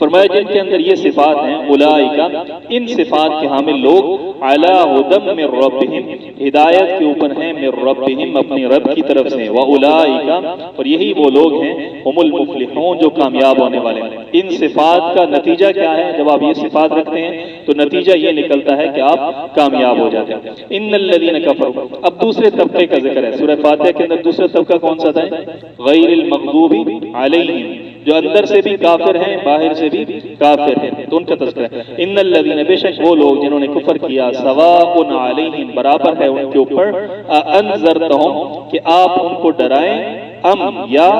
فرمایا جن کے اندر یہ صفات ہیں، اولئک، ان صفات کے حامل لوگ، علی ھدی من ربہم، ہدایت کے اوپر ہیں، من ربہم، اپنے رب کی طرف سے، واولئک، اور یہی وہ لوگ ہیں، ہم المفلحون، جو کامیاب ہونے والے ہیں۔ ان صفات کا نتیجہ کیا ہے؟ جب آپ یہ صفات رکھتے ہیں تو نتیجہ یہ نکلتا ہے کہ آپ کامیاب ہو جاتے ہیں۔ ان الذین کفروا، اب دوسرے طبقے کا ذکر ہے سورہ فاتحہ کے اندر۔ دوسرا طبقہ کون سا تھا؟ غیر المغضوب علیہم، جو اندر سے بھی کافر ہیں، باہر سے بھی کافر ہیں، تو ان کا تذکرہ ہے۔ ان الذین، بے شک وہ لوگ جنہوں نے کفر کیا، سواء علیہم، برابر ہے ان کے اوپر، انذرتہم، کہ آپ ان کو ڈرائیں، ام یا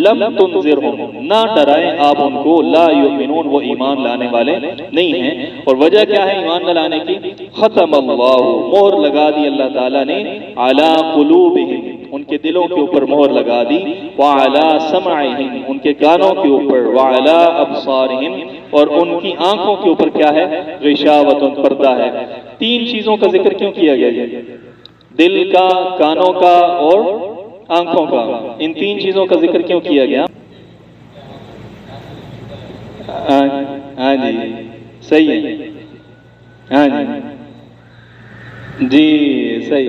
لم تنذرہم، نہ ڈرائیں آپ ان کو، لا یؤمنون، وہ ایمان لانے والے نہیں ہیں۔ اور وجہ کیا ہے ایمان نہ لانے کی؟ ختم اللہ، مہر لگا دی اللہ تعالیٰ نے، علی قلوبہم، ان کے دلوں کے اوپر مہر لگا دی، وعلی سمعہم، ان کے کانوں کے اوپر، وعلی ابصارہم، اور ان کی آنکھوں کے اوپر کیا ہے؟ غشاوۃ، پردہ ہے۔ تین چیزوں کا ذکر کیوں کیا گیا ہے؟ دل کا، کانوں کا اور آنکھوں کا، ان تین چیزوں کا ذکر کیوں کیا گیا؟ ہاں جی صحیح ہے، ہاں جی صحیح۔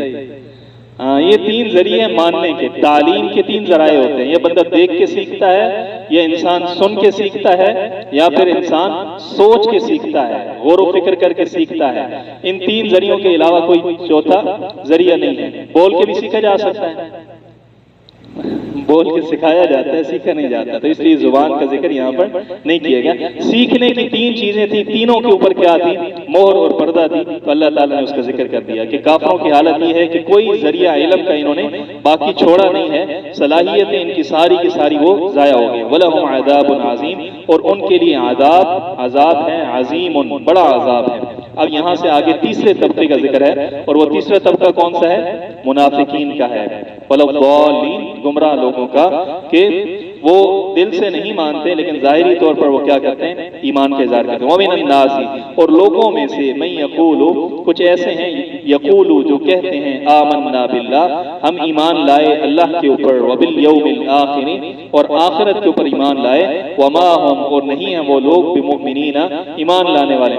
ہاں، یہ تین ذریعے ہیں ماننے کے، تعلیم کے تین ذرائع ہوتے ہیں۔ یہ بندہ دیکھ کے سیکھتا ہے، یا انسان سن کے سیکھتا ہے، یا پھر انسان سوچ کے سیکھتا ہے، غور و فکر کر کے سیکھتا ہے۔ ان تین ذریعوں کے علاوہ کوئی چوتھا ذریعہ نہیں ہے۔ بول کے بھی سیکھا جا سکتا ہے، بول کے سکھایا جاتا ہے، سیکھا نہیں جاتا، تو اس لیے زبان کا ذکر یہاں پر نہیں کیا گیا۔ سیکھنے کی تین چیزیں تھیں، تینوں کے اوپر کیا تھی؟ مہر اور پردہ تھی، تو اللہ تعالیٰ نے اس کا ذکر کر دیا کہ کافروں کی حالت یہ ہے کہ کوئی ذریعہ علم کا انہوں نے باقی چھوڑا نہیں ہے، صلاحیتیں ان کی ساری کی ساری وہ ضائع ہو گئی۔ وَلَهُمْ عَذَابٌ عَظِيمٌ، اور ان کے لیے عذاب ہے، عظیم، بڑا عذاب ہے۔ اب یہاں سے آگے تیسرے طبقے کا ذکر ہے، اور وہ تیسرا طبقہ کون سا ہے؟ منافقین کا ہے، وَلَضَّالِّينَ، گمراہ لوگوں کا، کہ وہ دل سے نہیں مانتے لیکن ظاہری طور پر وہ کیا کرتے ہیں؟ ایمان کا اظہار کرتے ہیں۔ وَمِنَ النَّاسِ، اور لوگوں میں سے، مَن یقول، کچھ ایسے ہیں، یقول، جو کہتے ہیں، آمنا باللہ، ہم ایمان لائے اللہ کے اوپر، وبالیوم الآخر، اور آخرت کے اوپر ایمان لائے، وما ہم، اور نہیں ہیں وہ لوگ، بمؤمنین، ایمان لانے والے۔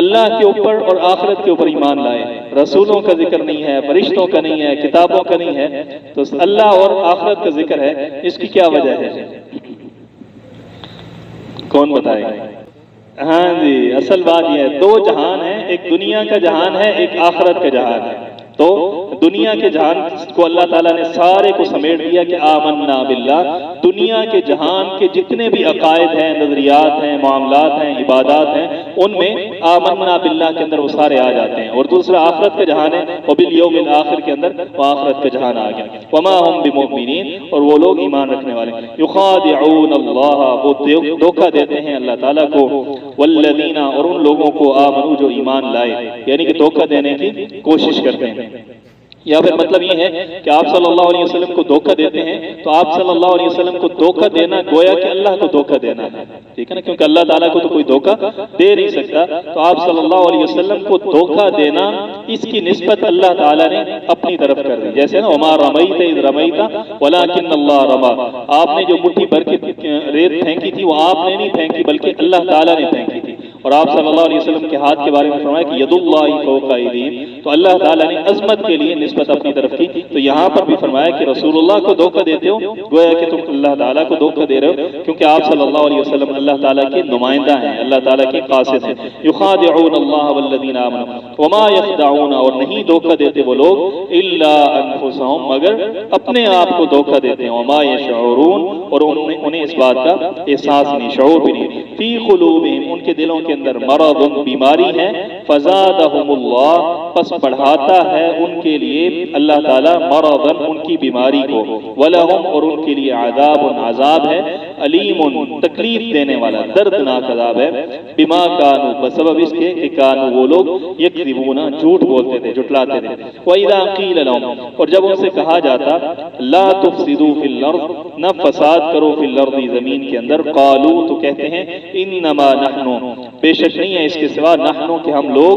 اللہ کے اوپر اور آخرت کے اوپر ایمان لائے، رسولوں کا ذکر نہیں ہے، فرشتوں کا نہیں ہے، کتابوں کا نہیں ہے، تو اللہ اور آخرت کا ذکر ہے۔ اس کی کیا وجہ ہے؟ کون بتائے گا؟ ہاں جی، اصل بات یہ ہے، دو جہان ہیں، ایک دنیا کا جہان ہے، ایک آخرت کا جہان ہے۔ تو دنیا کے جہان کو اللہ تعالیٰ نے سارے کو سمیٹ دیا کہ آمنا باللہ، دنیا کے جہان کے جتنے بھی عقائد ہیں، نظریات ہیں، معاملات ہیں، عبادات ہیں، ان میں آمنا باللہ کے اندر وہ سارے آ جاتے ہیں۔ اور دوسرا آخرت کا جہان ہے، وبالیوم الآخر کے اندر وہ آخرت کا جہان آ گیا۔ وما ہم بمؤمنین، اور وہ لوگ ایمان رکھنے والے، یخادعون اللہ، وہ دھوکہ دیتے ہیں اللہ تعالیٰ کو، والذین، اور ان لوگوں کو، آمنوا، جو ایمان لائے، یعنی کہ دھوکہ دینے کی کوشش کرتے ہیں۔ یا پھر مطلب یہ ہے کہ آپ صلی اللہ علیہ وسلم کو دھوکہ دیتے ہیں، تو آپ صلی اللہ علیہ وسلم کو دھوکہ دینا گویا کہ اللہ کو دھوکہ دینا ہے، ٹھیک ہے نا، کیونکہ اللہ تعالیٰ کو تو کوئی دھوکہ دے نہیں سکتا، تو آپ صلی اللہ علیہ وسلم کو دھوکہ دینا، اس کی نسبت اللہ تعالیٰ نے اپنی طرف کر دی۔ جیسے نا، وما رمیت اذ رمیت ولکن اللہ رمی، آپ نے جو مٹھی بھر کے ریت پھینکی تھی وہ آپ نے نہیں پھینکی بلکہ اللہ تعالیٰ نے پھینکی تھی۔ اور آپ صلی اللہ علیہ وسلم کے ہاتھ کے بارے میں فرمایا کہ ید اللہ فوق ایدیہم، تو اللہ تعالیٰ نے عظمت کے لیے نسبت اپنی طرف کی۔ تو یہاں پر بھی فرمایا کہ رسول اللہ کو دھوکہ دیتے ہو، گویا کہ تم اللہ تعالیٰ کو دھوکہ دے رہے ہو، کیونکہ آپ صلی اللہ علیہ وسلم اللہ تعالیٰ کے نمائندہ ہیں، اللہ تعالیٰ کے قاصد ہیں۔ یخادعون اللہ والذین آمنوا وما یخدعون، اور نہیں دھوکہ دیتے وہ لوگ، الا انفسہم، مگر اپنے آپ کو دھوکہ دیتے ہیں، وما یشعرون، اور انہیں اس بات کا احساس نہیں، شعور بھی نہیں۔ فی قلوبہم، ان کے دلوں کے اندر، مرض، بیماری ہے، فزادہم اللہ، پس بڑھاتا ہے ان کے لیے اللہ تعالیٰ، مرضا، ان کی بیماری کو، ولہم، اور ان کے لیے عذاب، عذاب ہے، علیم، تکلیف دینے والا، دردناک عذاب ہے، بما کانوا، بسبب اس کے کہ کانوا، وہ لوگ، یکذبون، جھوٹ بولتے تھے، جھٹلاتے تھے۔ وَإِذَا قِيلَ لَهُمْ، اور جب ان سے کہا جاتا، لا تفسدوا فی الارض، نہ فساد کرو، فی الارض، زمین کے اندر، قالوا، تو کہتے ہیں، انما نحن، بے شک نہیں ہے اس کے سوا، نحن، کہ ہم لوگ،